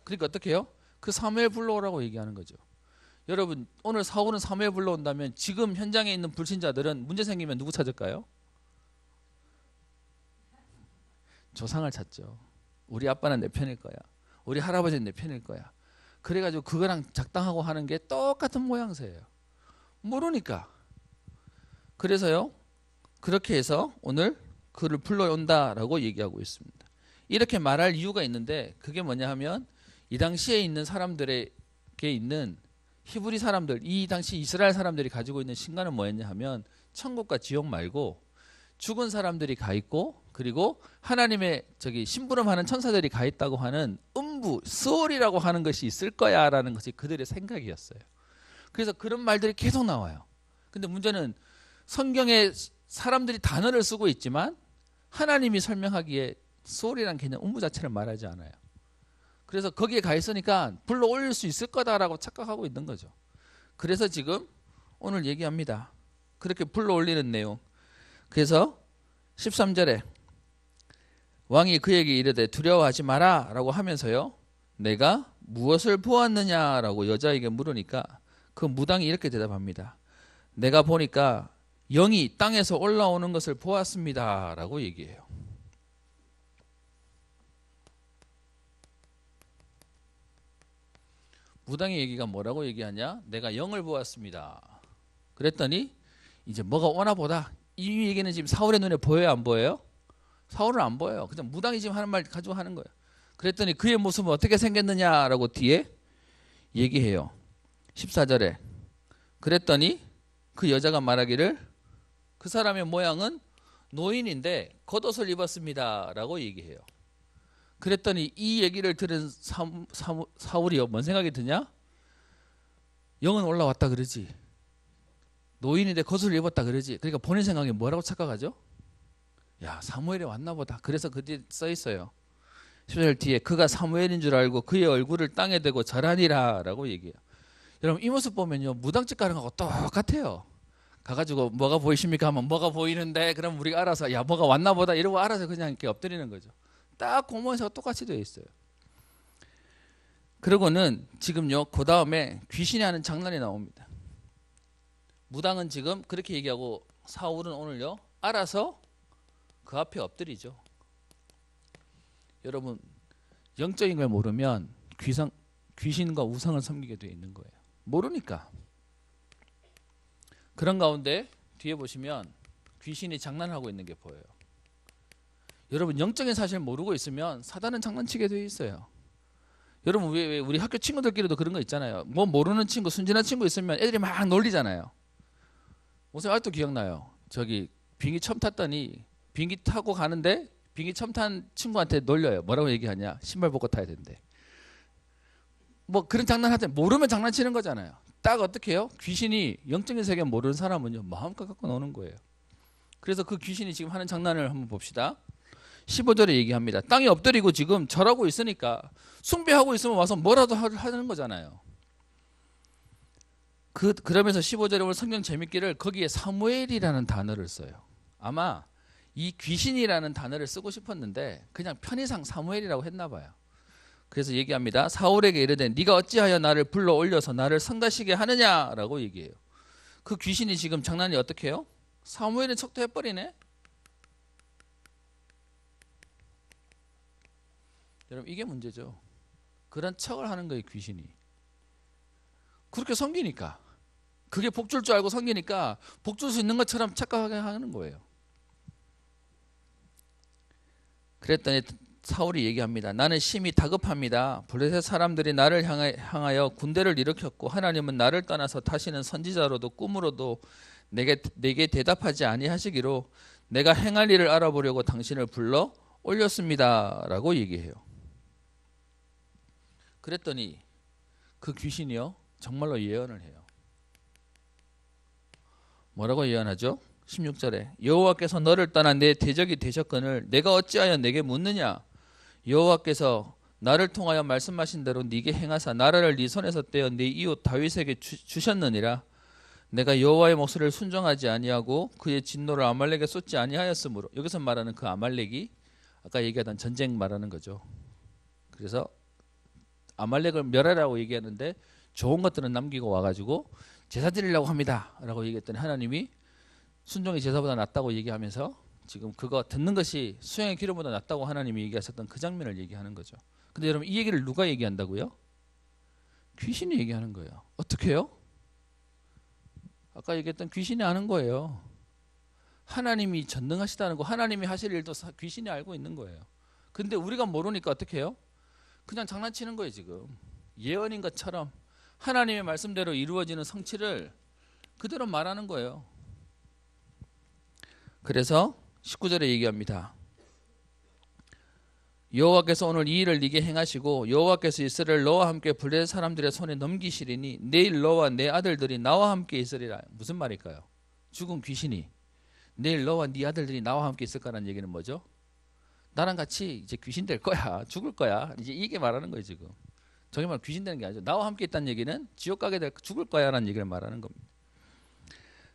그러니까 어떻게 해요? 그 사무엘 불러오라고 얘기하는 거죠. 여러분 오늘 사울은 사무엘 불러온다면 지금 현장에 있는 불신자들은 문제 생기면 누구 찾을까요? 조상을 찾죠. 우리 아빠는 내 편일 거야. 우리 할아버지는 내 편일 거야. 그래가지고 그거랑 작당하고 하는 게 똑같은 모양새예요. 모르니까. 그래서요. 그렇게 해서 오늘 그를 불러온다라고 얘기하고 있습니다. 이렇게 말할 이유가 있는데 그게 뭐냐 하면 이 당시에 있는 사람들에게 있는 히브리 사람들, 이 당시 이스라엘 사람들이 가지고 있는 신과는 뭐였냐 하면 천국과 지옥 말고 죽은 사람들이 가 있고 그리고 하나님의 심부름하는 천사들이 가 있다고 하는 음부, 스월이라고 하는 것이 있을 거야라는 것이 그들의 생각이었어요. 그래서 그런 말들이 계속 나와요. 근데 문제는 성경에 사람들이 단어를 쓰고 있지만 하나님이 설명하기에 스월이라는 개념, 음부 자체를 말하지 않아요. 그래서 거기에 가 있으니까 불러 올릴 수 있을 거다라고 착각하고 있는 거죠. 그래서 지금 오늘 얘기합니다. 그렇게 불러 올리는 내용. 그래서 13절에 왕이 그에게 이르되 두려워하지 마라 라고 하면서요. 내가 무엇을 보았느냐라고 여자에게 물으니까 그 무당이 이렇게 대답합니다. 내가 보니까 영이 땅에서 올라오는 것을 보았습니다 라고 얘기해요. 무당의 얘기가 뭐라고 얘기하냐? 내가 영을 보았습니다. 그랬더니 이제 뭐가 오나 보다. 이 얘기는 지금 사울의 눈에 보여요, 안 보여요? 사울은 안 보여요. 그냥 무당이 지금 하는 말 가지고 하는 거예요. 그랬더니 그의 모습은 어떻게 생겼느냐라고 뒤에 얘기해요. 14절에 그랬더니 그 여자가 말하기를 그 사람의 모양은 노인인데 겉옷을 입었습니다 라고 얘기해요. 그랬더니 이 얘기를 들은 사울이요. 뭔 생각이 드냐? 영은 올라왔다 그러지. 노인인데 겉옷을 입었다 그러지. 그러니까 본인 생각에 뭐라고 착각하죠? 야, 사무엘이 왔나 보다. 그래서 그 뒤에 써 있어요. 10절 뒤에 그가 사무엘인 줄 알고 그의 얼굴을 땅에 대고 절하니라 라고 얘기해요. 여러분 이 모습 보면요. 무당집 가는 거하고 똑같아요. 가가지고 뭐가 보이십니까 하면 뭐가 보이는데 그럼 우리가 알아서 야 뭐가 왔나 보다 이러고 알아서 그냥 이렇게 엎드리는 거죠. 딱 공무원사가 똑같이 되어 있어요. 그러고는 지금요. 그 다음에 귀신이 하는 장난이 나옵니다. 무당은 지금 그렇게 얘기하고 사울은 오늘요. 알아서 그 앞에 엎드리죠. 여러분 영적인 걸 모르면 귀신과 우상을 섬기게 되어 있는 거예요. 모르니까. 그런 가운데 뒤에 보시면 귀신이 장난하고 있는 게 보여요. 여러분 영적인 사실을 모르고 있으면 사단은 장난치게 되어 있어요. 여러분 왜 우리 학교 친구들끼리도 그런 거 있잖아요. 뭐 모르는 친구, 순진한 친구 있으면 애들이 막 놀리잖아요. 무슨 아직도 기억나요. 저기 비행기 처음 탔더니 비행기 타고 가는데 비행기 처음 탄 친구한테 놀려요. 뭐라고 얘기하냐? 신발 벗고 타야 된대. 뭐 그런 장난 하잖아요. 모르면 장난치는 거잖아요. 딱 어떻게 해요? 귀신이 영적인 세계 모르는 사람은요. 마음껏 갖고 노는 거예요. 그래서 그 귀신이 지금 하는 장난을 한번 봅시다. 15절에 얘기합니다. 땅에 엎드리고 지금 절하고 있으니까 숭배하고 있으면 와서 뭐라도 하는 거잖아요. 그러면서 15절에 오늘 성경 재밌기를 거기에 사무엘이라는 단어를 써요. 아마 이 귀신이라는 단어를 쓰고 싶었는데 그냥 편의상 사무엘이라고 했나 봐요. 그래서 얘기합니다. 사울에게 이르되 네가 어찌하여 나를 불러 올려서 나를 성가시게 하느냐라고 얘기해요. 그 귀신이 지금 장난이 어떻게 해요? 사무엘은 척도해버리네. 여러분 이게 문제죠. 그런 척을 하는 거예요. 귀신이. 그렇게 섬기니까. 그게 복줄 줄 알고 섬기니까 복줄 수 있는 것처럼 착각하게 하는 거예요. 그랬더니 사울이 얘기합니다. 나는 심히 다급합니다. 블레셋 사람들이 나를 향하여 군대를 일으켰고 하나님은 나를 떠나서 다시는 선지자로도 꿈으로도 내게 대답하지 아니하시기로 내가 행할 일을 알아보려고 당신을 불러 올렸습니다 라고 얘기해요. 그랬더니 그 귀신이요 정말로 예언을 해요. 뭐라고 예언하죠? 16절에 여호와께서 너를 떠나 내 대적이 되셨거늘 내가 어찌하여 내게 묻느냐? 여호와께서 나를 통하여 말씀하신 대로 네게 행하사 나라를 네 손에서 떼어 네 이웃 다윗에게 주셨느니라. 내가 여호와의 목소리를 순종하지 아니하고 그의 진노를 아말렉에 쏟지 아니하였으므로. 여기서 말하는 그 아말렉이 아까 얘기하던 전쟁 말하는 거죠. 그래서 아말렉을 멸하라고 얘기하는데 좋은 것들은 남기고 와가지고 제사 드리려고 합니다 라고 얘기했더니 하나님이 순종이 제사보다 낫다고 얘기하면서 지금 그거 듣는 것이 수양의 기름보다 낫다고 하나님이 얘기하셨던 그 장면을 얘기하는 거죠. 근데 여러분 이 얘기를 누가 얘기한다고요? 귀신이 얘기하는 거예요. 어떻게 해요? 아까 얘기했던 귀신이 하는 거예요. 하나님이 전능하시다는 거, 하나님이 하실 일도 귀신이 알고 있는 거예요. 근데 우리가 모르니까 어떻게 해요? 그냥 장난치는 거예요. 지금 예언인 것처럼 하나님의 말씀대로 이루어지는 성취를 그대로 말하는 거예요. 그래서 19절에 얘기합니다. 여호와께서 오늘 이 일을 네게 행하시고 여호와께서 이스라엘을 너와 함께 블레셋 사람들의 손에 넘기시리니 내일 너와 내 아들들이 나와 함께 있으리라. 무슨 말일까요? 죽은 귀신이 내일 너와 네 아들들이 나와 함께 있을 거라는 얘기는 뭐죠? 나랑 같이 이제 귀신 될 거야. 죽을 거야. 이제 이게 말하는 거예요. 지금 저기 말 귀신 되는 게 아니죠. 나와 함께 있다는 얘기는 지옥 가게 될 죽을 거야 라는 얘기를 말하는 겁니다.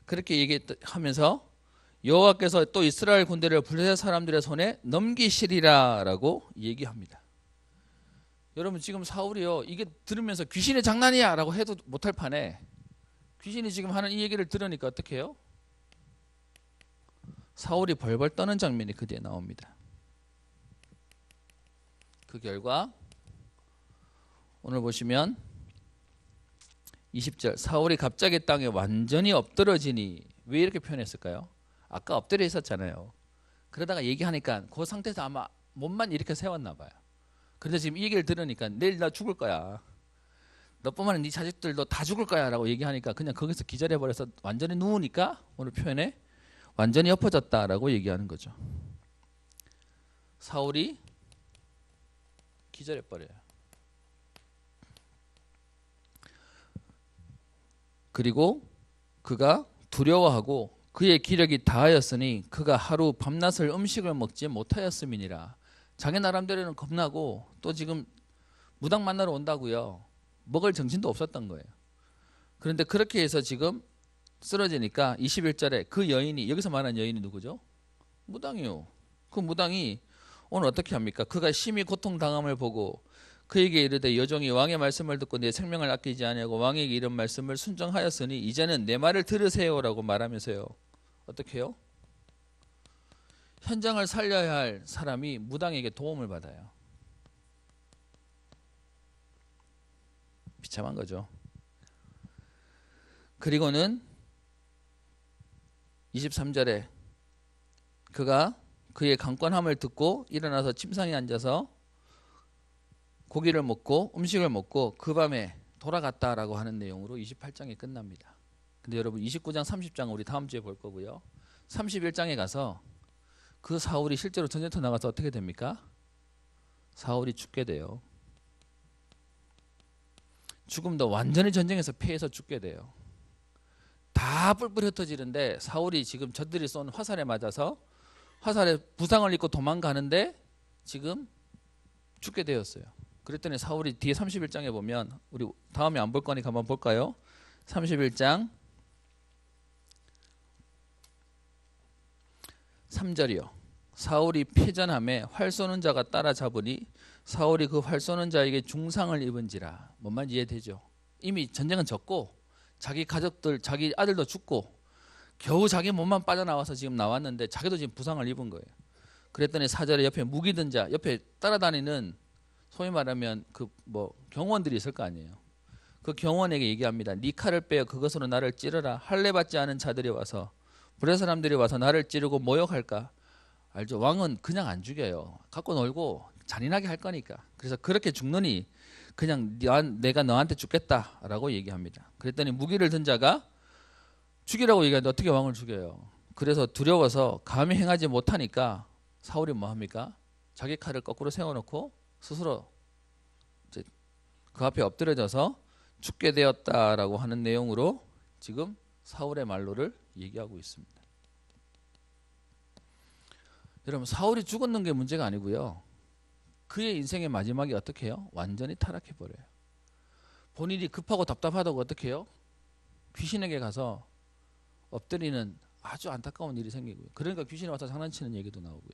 그렇게 얘기하면서 여호와께서 또 이스라엘 군대를 블레셋 사람들의 손에 넘기시리라 라고 얘기합니다. 여러분 지금 사울이요 이게 들으면서 귀신의 장난이야 라고 해도 못할 판에 귀신이 지금 하는 이 얘기를 들으니까 어떻게 해요? 사울이 벌벌 떠는 장면이 그 뒤에 나옵니다. 그 결과 오늘 보시면 20절 사울이 갑자기 땅에 완전히 엎드러지니 왜 이렇게 표현했을까요? 아까 엎드려 있었잖아요. 그러다가 얘기하니까 그 상태에서 아마 몸만 이렇게 세웠나 봐요. 그런데 지금 이 얘기를 들으니까 내일 나 죽을 거야. 너뿐만 아니라 네 자식들도 다 죽을 거야 라고 얘기하니까 그냥 거기서 기절해버려서 완전히 누우니까 오늘 표현에 완전히 엎어졌다라고 얘기하는 거죠. 사울이 기절해버려요. 그리고 그가 두려워하고 그의 기력이 다하였으니 그가 하루 밤낮을 음식을 먹지 못하였음이니라. 자기 나름대로는 겁나고 또 지금 무당 만나러 온다고요. 먹을 정신도 없었던 거예요. 그런데 그렇게 해서 지금 쓰러지니까 21절에 그 여인이 여기서 말하는 여인이 누구죠? 무당이요. 그 무당이 오늘 어떻게 합니까? 그가 심히 고통당함을 보고 그에게 이르되 여종이 왕의 말씀을 듣고 내 생명을 아끼지 아니하고 왕에게 이런 말씀을 순종하였으니 이제는 내 말을 들으세요라고 말하면서요. 어떻게 해요? 현장을 살려야 할 사람이 무당에게 도움을 받아요. 비참한 거죠. 그리고는 23절에 그가 그의 강권함을 듣고 일어나서 침상에 앉아서 고기를 먹고 음식을 먹고 그 밤에 돌아갔다라고 하는 내용으로 28장이 끝납니다. 근데 여러분 29장 30장은 우리 다음 주에 볼 거고요. 31장에 가서 그 사울이 실제로 전쟁터 나가서 어떻게 됩니까? 사울이 죽게 돼요. 죽음도 완전히 전쟁에서 패해서 죽게 돼요. 다 뿔뿔이 흩어지는데 사울이 지금 저들이 쏜 화살에 맞아서 화살에 부상을 입고 도망가는데 지금 죽게 되었어요. 그랬더니 사울이 뒤에 31장에 보면 우리 다음에 안 볼 거니까 한번 볼까요? 31장 3절이요. 사울이 패전함에 활 쏘는 자가 따라잡으니 사울이 그 활 쏘는 자에게 중상을 입은지라. 뭔 말인지 이해되죠? 이미 전쟁은 졌고 자기 가족들 자기 아들도 죽고 겨우 자기 몸만 빠져나와서 지금 나왔는데 자기도 지금 부상을 입은 거예요. 그랬더니 4절에 옆에 무기 든 자 옆에 따라다니는 소위 말하면 그 뭐 경원들이 있을 거 아니에요. 그 경원에게 얘기합니다. 네 칼을 빼어 그것으로 나를 찌르라. 할례 받지 않은 자들이 와서 블레셋 사람들이 와서 나를 찌르고 모욕할까? 알죠? 왕은 그냥 안 죽여요. 갖고 놀고 잔인하게 할 거니까. 그래서 그렇게 죽느니 그냥 내가 너한테 죽겠다라고 얘기합니다. 그랬더니 무기를 든 자가 죽이라고 얘기하는데 어떻게 왕을 죽여요? 그래서 두려워서 감히 행하지 못하니까 사울이 뭐 합니까? 자기 칼을 거꾸로 세워놓고 스스로 이제 그 앞에 엎드려져서 죽게 되었다라고 하는 내용으로 지금 사울의 말로를 얘기하고 있습니다. 여러분 사울이 죽었는 게 문제가 아니고요. 그의 인생의 마지막이 어떻게 해요? 완전히 타락해 버려요. 본인이 급하고 답답하다고 어떻게 해요? 귀신에게 가서 엎드리는 아주 안타까운 일이 생기고요. 그러니까 귀신이 와서 장난치는 얘기도 나오고요.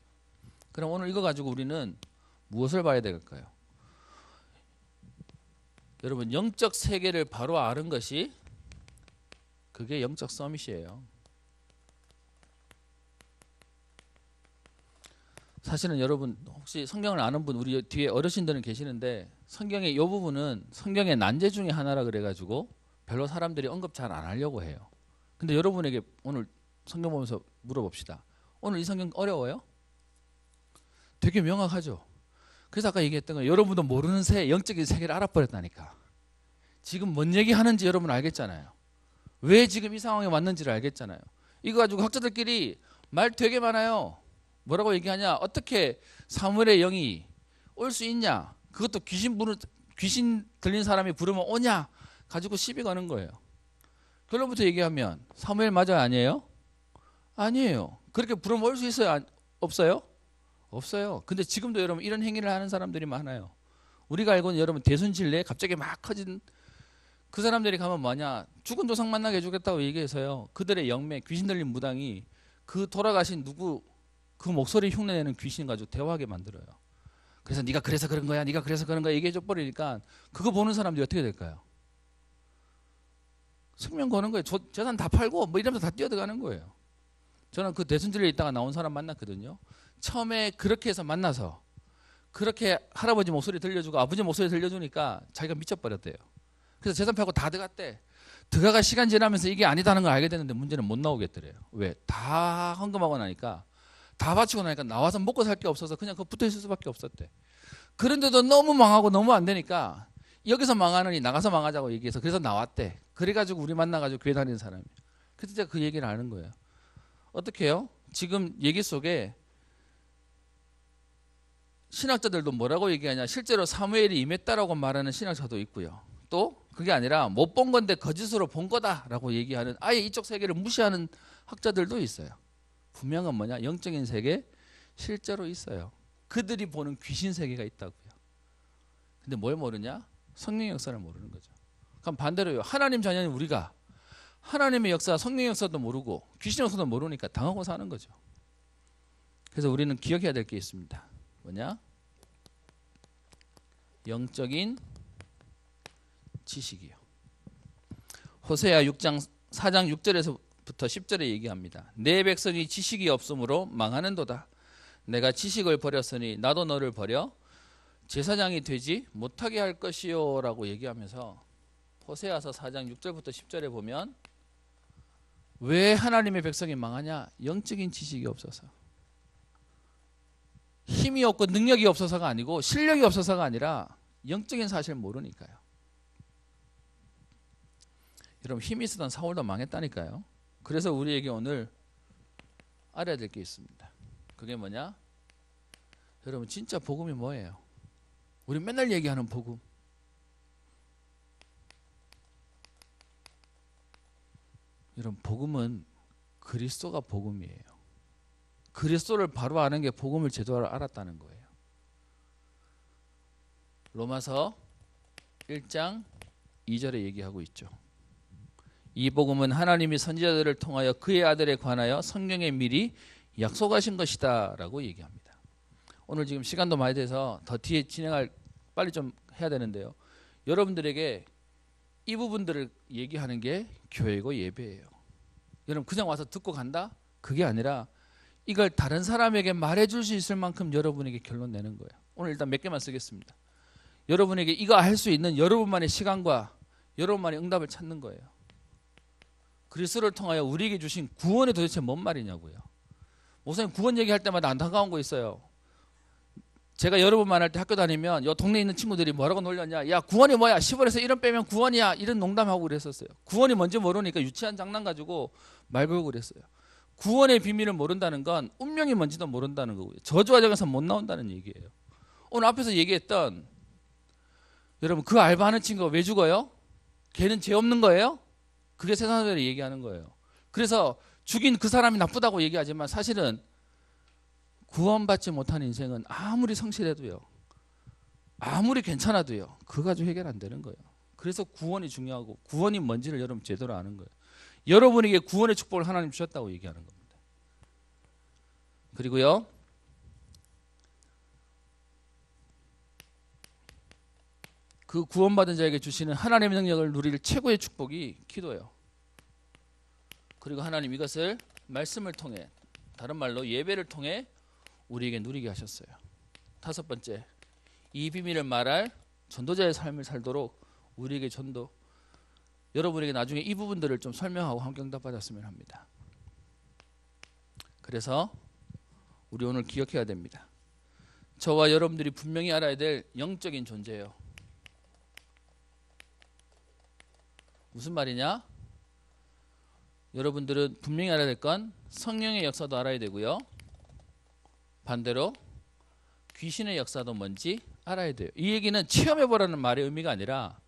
그럼 오늘 이거 가지고 우리는 무엇을 봐야 될까요? 여러분 영적 세계를 바로 아는 것이 그게 영적 서밋이에요. 사실은 여러분 혹시 성경을 아는 분 우리 뒤에 어르신들은 계시는데 성경의 이 부분은 성경의 난제 중에 하나라 그래가지고 별로 사람들이 언급 잘 안 하려고 해요. 근데 여러분에게 오늘 성경 보면서 물어봅시다. 오늘 이 성경 어려워요? 되게 명확하죠. 그래서 아까 얘기했던 거 여러분도 모르는 새 영적인 세계를 알아버렸다니까. 지금 뭔 얘기하는지 여러분 알겠잖아요. 왜 지금 이 상황에 왔는지를 알겠잖아요. 이거 가지고 학자들끼리 말 되게 많아요. 뭐라고 얘기하냐? 어떻게 사무엘의 영이 올 수 있냐? 그것도 귀신 들린 사람이 부르면 오냐? 가지고 시비 거는 거예요. 결론부터 얘기하면 사무엘 맞아요, 아니에요? 아니에요. 그렇게 부르면 올 수 있어요, 없어요? 없어요. 근데 지금도 여러분 이런 행위를 하는 사람들이 많아요. 우리가 알고는 여러분 대순진례 갑자기 막 커진 그 사람들이 가면 뭐냐? 죽은 조상 만나게 해주겠다고 얘기해서요. 그들의 영매 귀신 들린 무당이 그 돌아가신 누구 그 목소리 흉내내는 귀신 가지고 대화하게 만들어요. 그래서 네가 그래서 그런 거야, 네가 그래서 그런 거야 얘기해줘 버리니까 그거 보는 사람들이 어떻게 될까요? 생명 거는 거예요. 재산 다 팔고 뭐 이러면서 다 뛰어들어가는 거예요. 저는 그 대순진례에 있다가 나온 사람 만났거든요. 처음에 그렇게 해서 만나서 그렇게 할아버지 목소리 들려주고 아버지 목소리 들려주니까 자기가 미쳐버렸대요. 그래서 재산 팔고 다 들어갔대. 들어가 시간 지나면서 이게 아니다는 걸 알게 됐는데 문제는 못 나오겠더래요. 왜? 다 헌금하고 나니까 다 바치고 나니까 나와서 먹고 살 게 없어서 그냥 그 붙어 있을 수밖에 없었대. 그런데도 너무 망하고 너무 안 되니까 여기서 망하느니 나가서 망하자고 얘기해서 그래서 나왔대. 그래가지고 우리 만나가지고 교회 다니는 사람이. 그래서 제가 그 얘기를 하는 거예요. 어떻게 해요? 지금 얘기 속에 신학자들도 뭐라고 얘기하냐? 실제로 사무엘이 임했다라고 말하는 신학자도 있고요. 또 그게 아니라 못 본 건데 거짓으로 본 거다라고 얘기하는 아예 이쪽 세계를 무시하는 학자들도 있어요. 분명한 뭐냐? 영적인 세계 실제로 있어요. 그들이 보는 귀신 세계가 있다고요. 근데 뭘 모르냐? 성령의 역사를 모르는 거죠. 그럼 반대로요. 하나님 자녀인 우리가 하나님의 역사, 성령의 역사도 모르고 귀신 역사도 모르니까 당하고 사는 거죠. 그래서 우리는 기억해야 될 게 있습니다. 뭐냐? 영적인 지식이요. 호세아 6장 4장 6절에서부터 10절에 얘기합니다. 내 백성이 지식이 없으므로 망하는도다. 내가 지식을 버렸으니 나도 너를 버려 제사장이 되지 못하게 할 것이요 라고 얘기하면서 호세아서 4장 6절부터 10절에 보면 왜 하나님의 백성이 망하냐? 영적인 지식이 없어서. 힘이 없고 능력이 없어서가 아니고 실력이 없어서가 아니라 영적인 사실을 모르니까요. 여러분 힘이 있었던 사울도 망했다니까요. 그래서 우리에게 오늘 알아야 될 게 있습니다. 그게 뭐냐? 여러분 진짜 복음이 뭐예요? 우리 맨날 얘기하는 복음. 여러분 복음은 그리스도가 복음이에요. 그리스도를 바로 아는 게 복음을 제대로 알았다는 거예요. 로마서 1장 2절에 얘기하고 있죠. 이 복음은 하나님이 선지자들을 통하여 그의 아들에 관하여 성경에 미리 약속하신 것이다 라고 얘기합니다. 오늘 지금 시간도 많이 돼서 더 뒤에 빨리 좀 해야 되는데요. 여러분들에게 이 부분들을 얘기하는 게 교회고 예배예요. 여러분 그냥 와서 듣고 간다? 그게 아니라 이걸 다른 사람에게 말해줄 수 있을 만큼 여러분에게 결론 내는 거예요. 오늘 일단 몇 개만 쓰겠습니다. 여러분에게 이거 할 수 있는 여러분만의 시간과 여러분만의 응답을 찾는 거예요. 그리스도를 통하여 우리에게 주신 구원이 도대체 뭔 말이냐고요. 목사님 구원 얘기할 때마다 안타까운 거 있어요. 제가 여러분 만날 때 학교 다니면 요 동네에 있는 친구들이 뭐라고 놀렸냐? 야 구원이 뭐야? 10월에서 1원 빼면 구원이야. 이런 농담하고 그랬었어요. 구원이 뭔지 모르니까 유치한 장난 가지고 말 걸고 그랬어요. 구원의 비밀을 모른다는 건 운명이 뭔지도 모른다는 거고요. 저주와 정에서 못 나온다는 얘기예요. 오늘 앞에서 얘기했던 여러분 그 알바하는 친구가 왜 죽어요? 걔는 죄 없는 거예요? 그게 세상 사람들이 얘기하는 거예요. 그래서 죽인 그 사람이 나쁘다고 얘기하지만 사실은 구원받지 못한 인생은 아무리 성실해도요, 아무리 괜찮아도요, 그거 가지고 해결 안 되는 거예요. 그래서 구원이 중요하고 구원이 뭔지를 여러분 제대로 아는 거예요. 여러분에게 구원의 축복을 하나님 주셨다고 얘기하는 겁니다. 그리고요, 그 구원받은 자에게 주시는 하나님의 능력을 누릴 최고의 축복이 기도예요. 그리고 하나님 이것을 말씀을 통해, 다른 말로 예배를 통해 우리에게 누리게 하셨어요. 다섯 번째, 이 비밀을 말할 전도자의 삶을 살도록 우리에게 전도, 여러분에게 나중에 이 부분들을 좀 설명하고 함께 응답받았으면 합니다. 그래서 우리 오늘 기억해야 됩니다. 저와 여러분들이 분명히 알아야 될 영적인 존재예요. 무슨 말이냐? 여러분들은 분명히 알아야 될 건 성령의 역사도 알아야 되고요. 반대로 귀신의 역사도 뭔지 알아야 돼요. 이 얘기는 체험해보라는 말의 의미가 아니라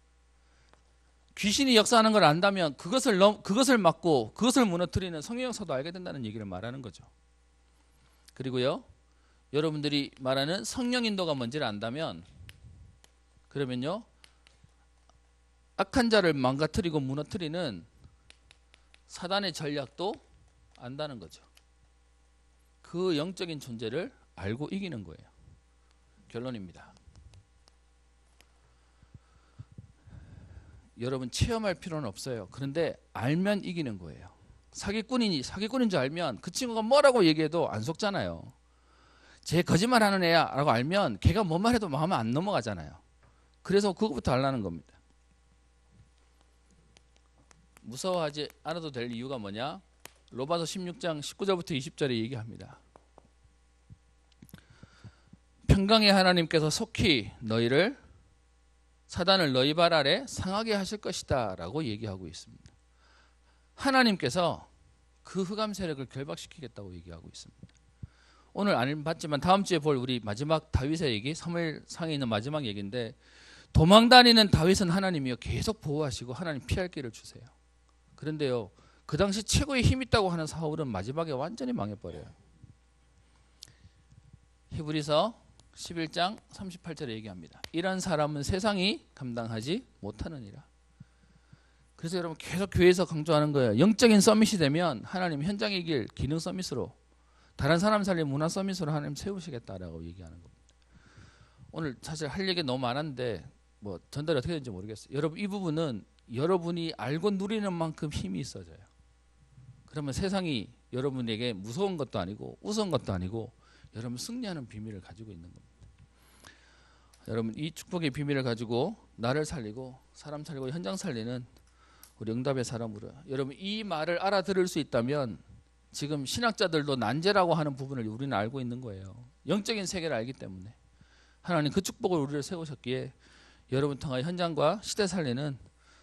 귀신이 역사하는 걸 안다면 그것을 막고 그것을 무너뜨리는 성령 역사도 알게 된다는 얘기를 말하는 거죠. 그리고요, 여러분들이 말하는 성령 인도가 뭔지를 안다면, 그러면요, 악한 자를 망가뜨리고 무너뜨리는 사단의 전략도 안다는 거죠. 그 영적인 존재를 알고 이기는 거예요. 결론입니다. 여러분 체험할 필요는 없어요. 그런데 알면 이기는 거예요. 사기꾼인 줄 알면 그 친구가 뭐라고 얘기해도 안 속잖아요. 쟤 거짓말하는 애야 라고 알면 걔가 뭔 말해도 마음에 안 넘어가잖아요. 그래서 그것부터 알라는 겁니다. 무서워하지 않아도 될 이유가 뭐냐? 로마서 16장 19절부터 20절에 얘기합니다. 평강의 하나님께서 속히 사단을 너희 발 아래 상하게 하실 것이다 라고 얘기하고 있습니다. 하나님께서 그 흑암 세력을 결박시키겠다고 얘기하고 있습니다. 오늘 안 봤지만 다음 주에 볼 우리 마지막 다윗의 얘기, 사무엘상에 있는 마지막 얘기인데, 도망다니는 다윗은 하나님이요 계속 보호하시고 하나님 피할 길을 주세요. 그런데요, 그 당시 최고의 힘 있다고 하는 사울은 마지막에 완전히 망해버려요. 히브리서 11장 38절에 얘기합니다. 이런 사람은 세상이 감당하지 못하느니라. 그래서 여러분 계속 교회에서 강조하는 거예요. 영적인 서밋이 되면 하나님 현장의 길 기능 서밋으로, 다른 사람 살린 문화 서밋으로 하나님 세우시겠다라고 얘기하는 겁니다. 오늘 사실 할 얘기가 너무 많았는데 뭐 전달이 어떻게 되는지 모르겠어요. 여러분 이 부분은 여러분이 알고 누리는 만큼 힘이 있어져요. 그러면 세상이 여러분에게 무서운 것도 아니고 우스운 것도 아니고 여러분 승리하는 비밀을 가지고 있는 겁니다. 여러분 이 축복의 비밀을 가지고 나를 살리고 사람 살리고 현장 살리는 우리 응답의 사람으로, 여러분 이 말을 알아들을 수 있다면 지금 신학자들도 난제라고 하는 부분을 우리는 알고 있는 거예요. 영적인 세계를 알기 때문에 하나님 그 축복을 우리를 세우셨기에 여러분 통하여 현장과 시대 살리는,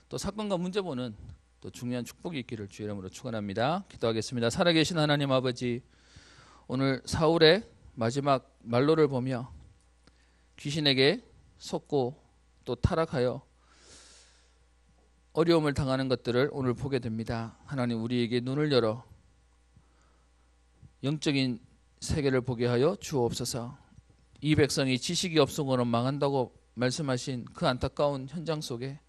또 사건과 문제 보는 또 중요한 축복이 있기를 주의 이름으로 축원합니다. 기도하겠습니다. 살아계신 하나님 아버지, 오늘 사울의 마지막 말로를 보며 귀신에게 속고 또 타락하여 어려움을 당하는 것들을 오늘 보게 됩니다. 하나님 우리에게 눈을 열어 영적인 세계를 보게 하여 주옵소서. 이 백성이 지식이 없음으로 망한다고 말씀하신 그 안타까운 현장 속에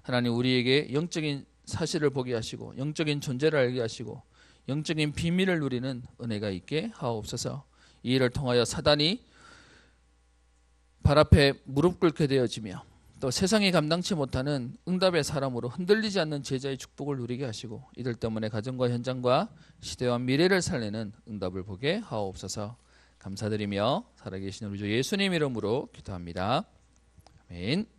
하나님 우리에게 영적인 사실을 보게 하시고 영적인 존재를 알게 하시고 영적인 비밀을 누리는 은혜가 있게 하옵소서. 이 일을 통하여 사단이 발 앞에 무릎 꿇게 되어지며 또 세상이 감당치 못하는 응답의 사람으로 흔들리지 않는 제자의 축복을 누리게 하시고 이들 때문에 가정과 현장과 시대와 미래를 살리는 응답을 보게 하옵소서. 감사드리며 살아계신 우리 주 예수님 이름으로 기도합니다. 아멘.